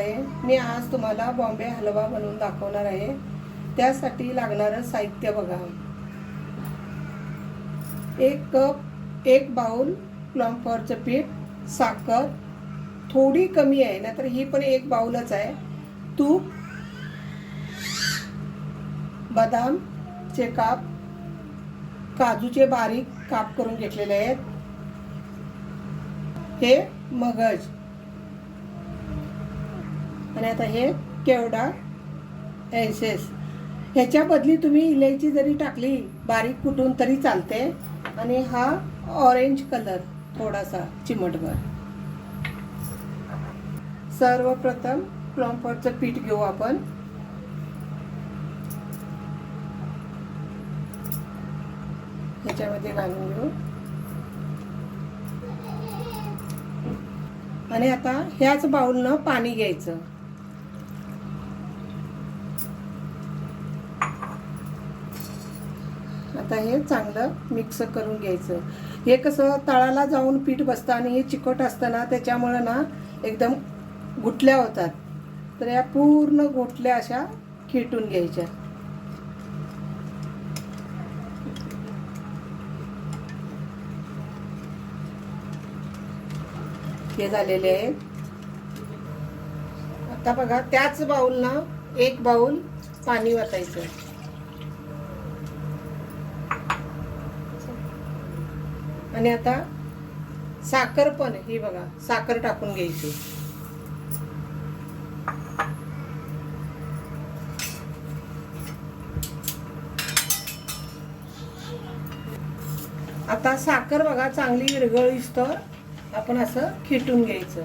आहे. मी आज तुम्हाला बॉम्बे हलवा बनवून दाखवणार आहे. त्यासाठी लागणारं साहित्य बघा. 1 कप 1 बाउल कॉर्नफ्लॉवरचं पीठ, साखर थोडी कमी आहे, नाहीतर ही पण 1 बाउलच आहे, तूप, बदामचे काप, काजूचे बारीक काप करून घेतलेले आहेत, हे मगज, आणि आता हे केवडा एसेस. ह्याच्या बदली तुम्ही इलायची जरी टाकली बारीक कुटून तरी चालते. आणि हा ऑरेंज कलर थोडासा चिमटभर. सर्वप्रथम कॉर्नफ्लॉवरचं पीठ घेऊ आपण. ह्याच्यामध्ये घालून घेऊ. आणि आता ह्याच बाउलनं पाणी घ्यायचं. आता हे चांगलं मिक्स करून घ्यायचं. हे कसं तळाला जाऊन पीठ बसतं आणि हे चिकट असतं ना, त्याच्यामुळे ना एकदम गुठल्या होतात. तर या पूर्ण गुठल्या अशा खेटून घ्यायच्या. हे झालेले आहेत. आता बघा त्याच बाउलनं 1 बाउल पाणी वतायचं. आणि आता साखर पण ही बघा, साखर टाकून घ्यायची. आता साखर बघा चांगली विरघळीस्तोवर आपण असं खेटून घ्यायचं.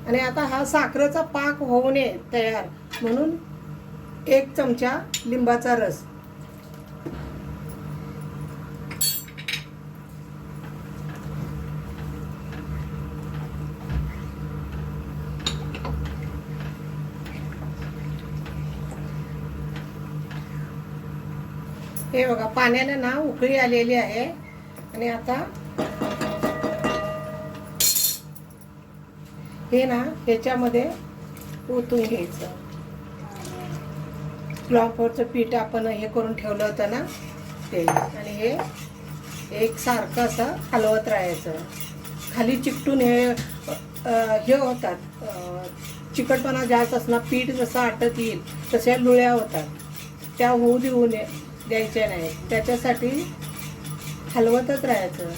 आणि आता हा साखरेचा पाक होऊ नये तयार म्हणून 1 चमचा लिंबाचा रस. हे बघा पाण्याने ना उकळी आलेली आहे. आणि आता हे ना ह्याच्यामध्ये ओतून घ्यायचं. कॉर्नफ्लॉवरचं पीठ आपण हे करून ठेवलं होतं ना ते. आणि हे एकसारखं असं हलवत राहायचं. खाली चिकटून हे होतात, चिकटपणा जास्त असणार. पीठ जसं आटत येईल तशा लुळ्या होतात, त्या होऊ देऊ द्यायच्या नाही. त्याच्यासाठी हलवतच राहायचं.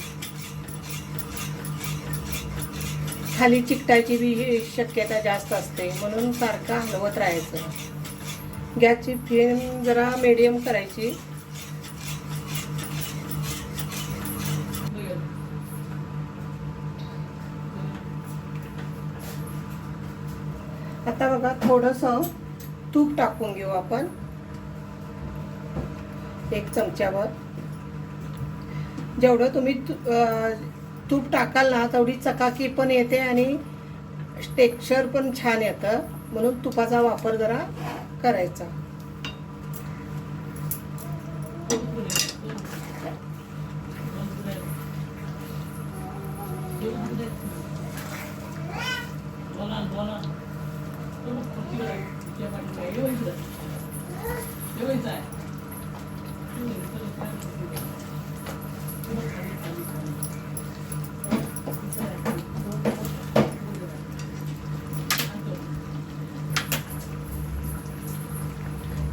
खाली चिकटायची बी शक्यता जास्त असते, म्हणून सारखं हलवत राहायचं. गॅसची फ्लेम जरा मीडियम करायची. आता बघा थोडंसं तूप टाकून घेऊ आपण, 1 चमच्यावर. जेवढं तुम्ही तूप टाकाल ना तेवढी चकाकी पण येते आणि टेक्स्चर पण छान येतं, म्हणून तुपाचा वापर जरा करायचा.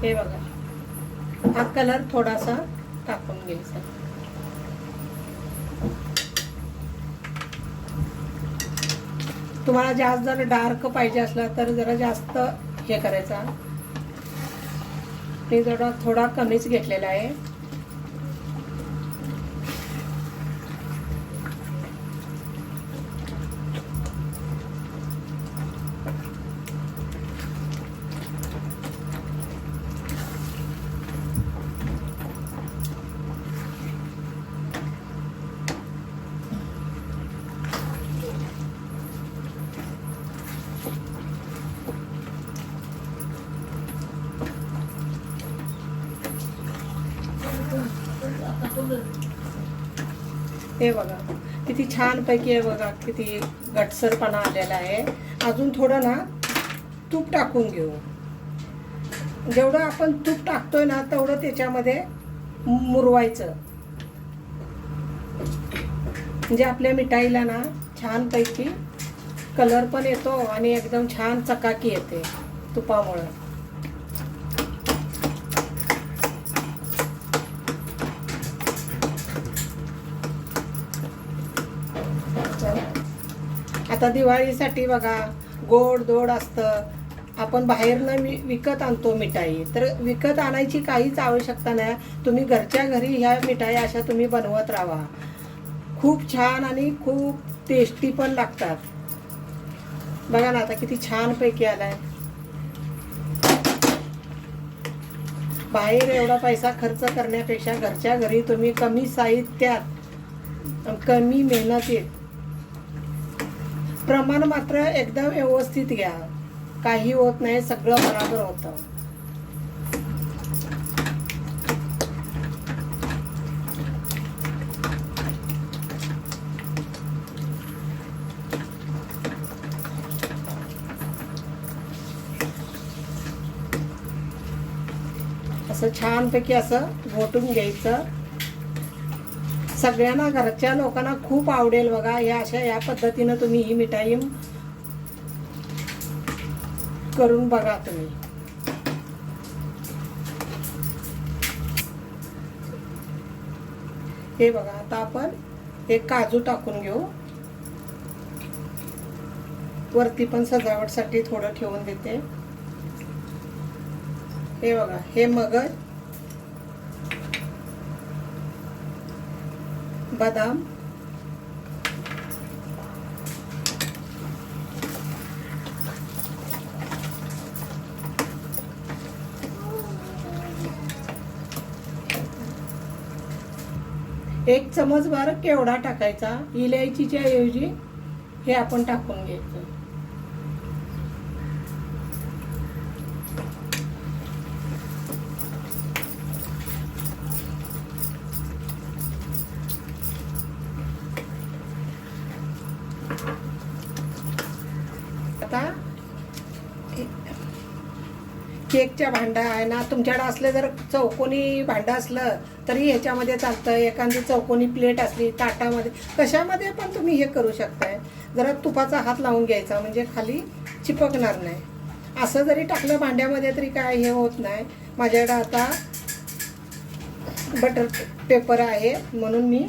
हे बघा हा कलर थोडासा टाकून घ्यायचा. तुम्हाला जास्त जर डार्क पाहिजे असला तर जरा जास्त हे करायचा. मी जरा थोडा कमीच घेतलेला आहे. हे बघा किती छान पैकी आहे बघा, किती घटसरपणा आलेला आहे. अजून थोडं ना तूप टाकून घेऊ. जेवढं आपण तूप टाकतोय ना तेवढं त्याच्यामध्ये मुरवायचं, म्हणजे आपल्या मिठाईला ना छान पैकी कलर पण येतो आणि एकदम छान चकाकी येते तुपामुळं. आता दिवाळीसाठी बघा गोड धोड असतं, आपण बाहेरनं विकत आणतो मिठाई. तर विकत आणायची काहीच आवश्यकता नाही. तुम्ही घरच्या घरी ह्या मिठाई अशा तुम्ही बनवत राहा. खूप छान आणि खूप टेस्टी पण लागतात. बघा ना आता किती छान पैकी आलाय. बाहेर एवढा पैसा खर्च करण्यापेक्षा घरच्या घरी तुम्ही कमी साहित्यात कमी मेहनतीत प्रमाण मात्र एकदम व्यवस्थित घ्या. काही होत नाही, सगळं बरोबर होतं. असं छानपैकी असं घोटून घ्यायचं. सगळ्यांना घरच्या लोकांना खूप आवडेल बघा. या पद्धतीनं तुम्ही ही मिठाई करून बघा तुम्ही. हे बघा आता आपण एक काजू टाकून घेऊ. वरती पण सजावटसाठी थोडं ठेवून देते. हे बघा हे मगज, बदाम, एक चमचभर केवडा टाकायचा. इलायचीच्या ऐवजी हे आपण टाकून घ्यायचं. आता केकच्या भांडा आहे ना, तुमच्याकडे असले जर चौकोनी भांडं असलं तरी ह्याच्यामध्ये चालतं. एखादी चौकोनी प्लेट असली ताटामध्ये, कशामध्ये पण तुम्ही हे करू शकताय. जरा तुपाचा हात लावून घ्यायचा म्हणजे खाली चिपकणार नाही. असं जरी टाकलं भांड्यामध्ये तरी काय हे होत नाही. माझ्याकडे आता बटर पेपर आहे म्हणून मी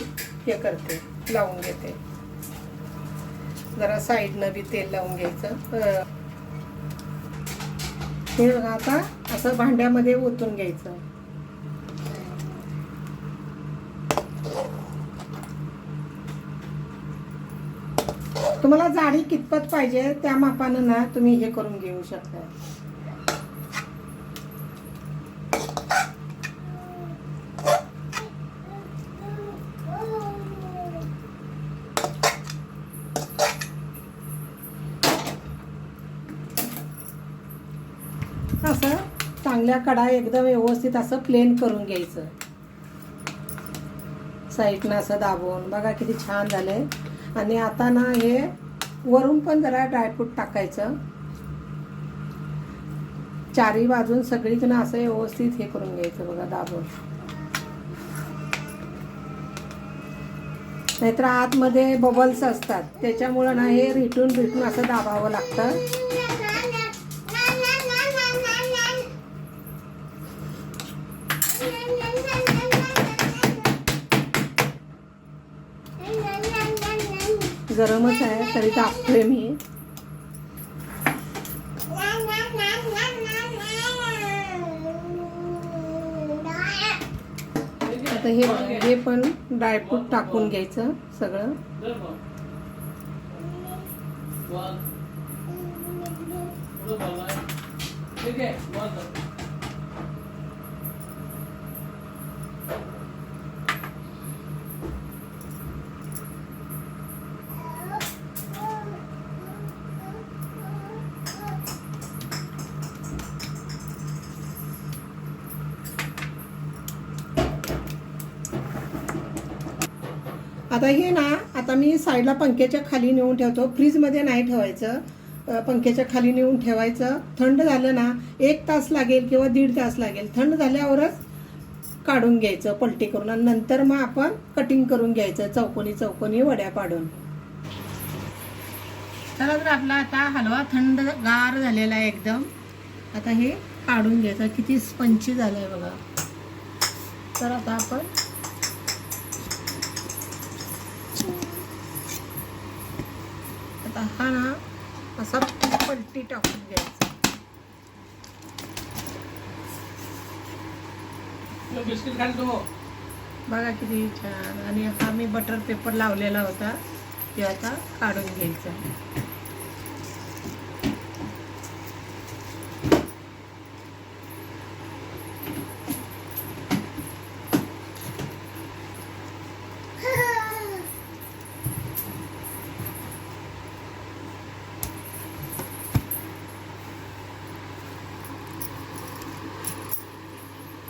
हे करते, लावून घेते. जरा साईडनं बी तेल लावून घ्यायचं. हे बघा आता असं भांड्यामध्ये ओतून घ्यायचं. तुम्हाला जाडी कितपत पाहिजे त्या मापानं ना तुम्ही हे करून घेऊ शकता. असं चांगल्या कढाई एकदम व्यवस्थित असं प्लेन करून घ्यायचं. साईडनं असं दाबून बघा किती छान झालंय. आणि आता ना हे वरून पण जरा ड्रायफ्रूट टाकायचं. चारी बाजून सगळीकडनं असं व्यवस्थित हे करून घ्यायचं बघा दाबून. नाहीतर आतमध्ये बबल्स असतात त्याच्यामुळं ना हे रिटून असं दाबावं लागतं. गरमच आहे तरी दाबतोय मी. आता हे पण ड्रायफ्रूट टाकून घ्यायचं सगळं. आता हे ना, आता मी साईडला पंख्याच्या खाली नेऊन ठेवतो. फ्रीजमध्ये नाही ठेवायचं, पंख्याच्या खाली नेऊन ठेवायचं. थंड झालं ना, 1 तास लागेल किंवा 1.5 तास लागेल. थंड झाल्यावरच काढून घ्यायचं पलटी करून, आणि नंतर मग आपण कटिंग करून घ्यायचं चौकोनी चौकोनी वड्या पाडून. चला तर आपला आता हलवा थंडगार झालेला आहे एकदम. आता हे काढून घ्यायचं. किती स्पंची झालंय बघा. तर आता आपण आता हा ना असा पलटी टाकून घ्यायचा. बघा किती छान. आणि हा मी बटर पेपर लावलेला होता, ते आता काढून घ्यायचा.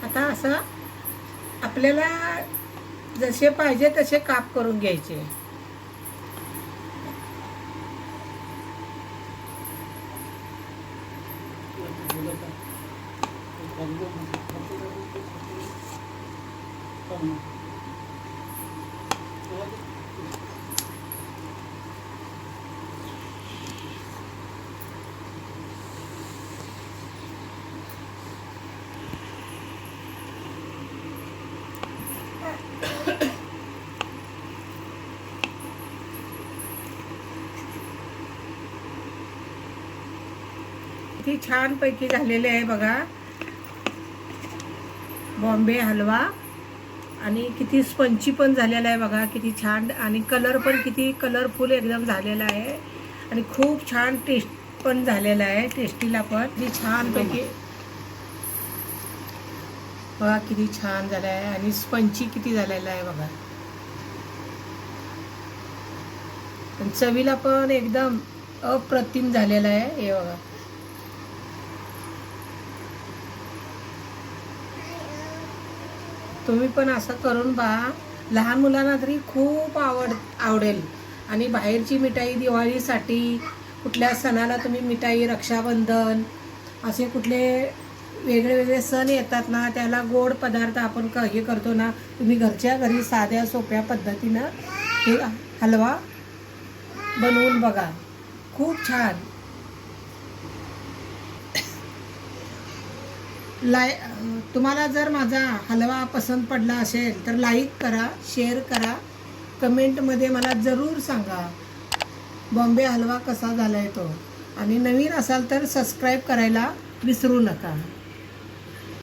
आता असं आपल्याला जसे पाहिजे तसे काप करून घ्यायचे. किती छान पैकी झालेले आहे बघा बॉम्बे हलवा. आणि किती स्पंची पण झालेला आहे बघा, किती छान. आणि कलर पण किती कलरफुल एकदम झालेला आहे. आणि खूप छान टेस्ट पण झालेला आहे, टेस्टीला पण किती छान पैकी बघा, किती छान झालं आहे. आणि स्पंची किती झालेला आहे बघा. आणि चवीला पण एकदम अप्रतिम झालेला आहे हे बघा. तुम्ही पण असं करून पहा. लहान मुलांना तरी खूप आवडेल. आणि बाहेरची मिठाई दिवाळीसाठी, कुठल्या सणाला तुम्ही मिठाई, रक्षाबंधन असे कुठले वेगळे वेगळे सण येतात ना, त्याला गोड पदार्थ आपण हे करतो ना, तुम्ही घरच्या घरी साध्या सोप्या पद्धतीनं हे हलवा बनवून बघा. खूप छान. तुम्हाला जर माझा हलवा पसंत पडला असेल तर लाईक करा, शेअर करा, कमेंटमध्ये मला जरूर सांगा बॉम्बे हलवा कसा झाला आहे तो. आणि नवीन असाल तर सबस्क्राईब करायला विसरू नका.